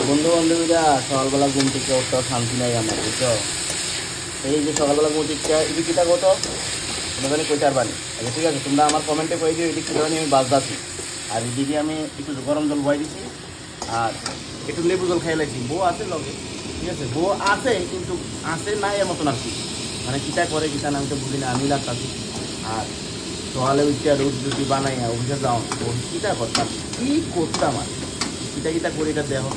বন্ধু বান্ধবীরা সকালবেলা ঘুম থেকে উঠতেও শান্তি নাই আমার, বুঝছো? এই যে সকালবেলা ঘুম থেকে এটি কিটা কত ওখানে কইটার বানি। আচ্ছা ঠিক আছে, তোমরা আমার কমেন্টে কই দিও এটি কীভাবে আমি বাজদাছি। আর এদিকে আমি একটু গরম জল বয় দিছি আর একটু লেবু জল খাই লাগছি। বউ আছে লগে, ঠিক আছে, বউ আছে কিন্তু আছে নাই এর মতন আর কি, মানে কিটা করে কিটা না আমি তো বুঝি না, আমি লাগতাছি। আর সকালে উঠতে রুটি রুটি বানাইয়া অফিসে যাও, কিটা করতাম কি করতাম আর কিটা কিটা করে এটা দেখো।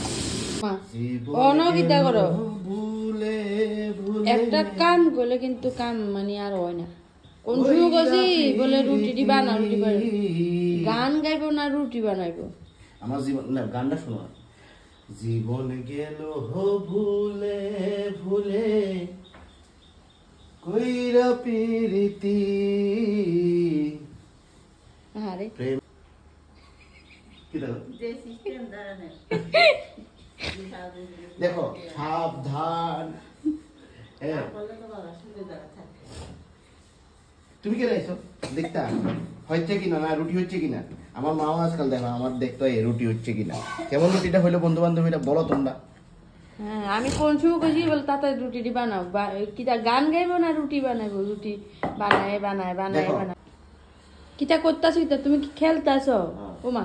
অনগিতা করো একটা কাম করলে কিন্তু কাম মানে আর হয় না। কোন শুরু করছি বলে রুটি বানা, রুটি বানাই, গান গাইবো না রুটি বানাইবো। আমার জীবন না, গানটা শোনো। জীবন গেল ভুলে ভুলে কইরা প্রীতি। আরে প্রেম কি দেখো, দেখো সাবধান। তুমি কে রাইছো দেখতা হচ্ছে কিনা, না রুটি হচ্ছে কিনা। আমার মাও আজকাল দেখো আমার দেখতে হয় রুটি হচ্ছে কিনা, কেমন রুটিটা হইলো বন্ধু বান্ধবীরা বলো তোমরা। হ্যাঁ আমি কোন শুরু করছি বলে তাতে রুটি বানাও, কিটা গান গাইবো না রুটি বানাইবো, রুটি বানায় বানায় বানায় বানায় কিটা করতেছো, কিটা তুমি কি খেলতেছো? ওমা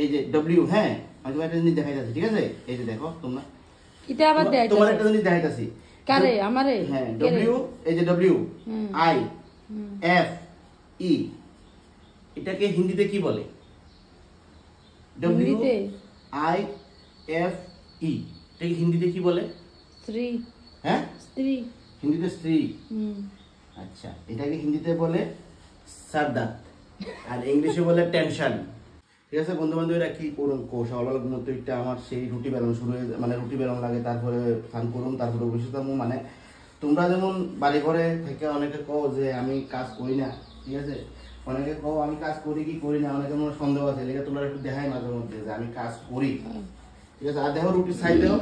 এই যে ডব্লিউ, হ্যাঁ আমি তোমার একটা জিনিস দেখাইতাছি, ঠিক আছে? এই যে দেখো তোমরা, কিটা আবার দেয় তোমার একটা জিনিস দেখাইতাছি। কারে আমারে? হ্যাঁ ডব্লিউ, এই যে ডব্লিউ আই এফ ই, এটাকে হিন্দিতে কি বলে? ডব্লিউ আই এফ ই, এটাকে হিন্দিতে কি বলে? স্ত্রী। হ্যাঁ স্ত্রী, হিন্দিতে স্ত্রী। আচ্ছা, এটাকে হিন্দিতে বলে সারদাত আর ইংলিশে বলে টেনশন। ঠিক আছে বন্ধু বান্ধবীরা, কি করুন সকালবেলা ঘুমোতে একটা আমার সেই রুটি বেলন শুরু হয়ে, মানে রুটি বেলন লাগে, তারপরে স্নান করুন, তারপরে অবশ্যই মানে তোমরা যেমন বাড়ি ঘরে থেকে অনেকে কও যে আমি কাজ করি না, ঠিক আছে, অনেকে কও আমি কাজ করি কি করি না, অনেকে মনে সন্দেহ আছে, এটা তোমরা একটু দেখাই মাঝে মধ্যে যে আমি কাজ করি, ঠিক আছে? আর দেখো রুটির সাইডেও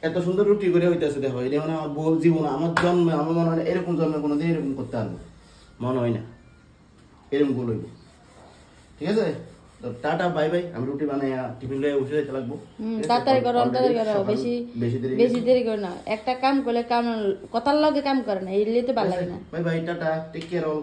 এত সুন্দর রুটি করে হইতেছে, দেখো এটা মানে আমার বহু জীবন, আমার জন্মে আমার মনে হয় এরকম জন্মে কোনোদিন এরকম করতে পারবো মনে হয় না, এরকম গোল হইব, ঠিক আছে? তো টাটা বাই বাই, আমি রুটি বানাই টিফিন লয়ে বসে যেতে লাগবো। তাড়াতাড়ি করো, তাড়াতাড়ি করো, বেশি দেরি করো না। একটা কাম করলে কাম কথার লগে কাম করে না, এই লিতে ভালো লাগে না। Bye bye, tata, take care all.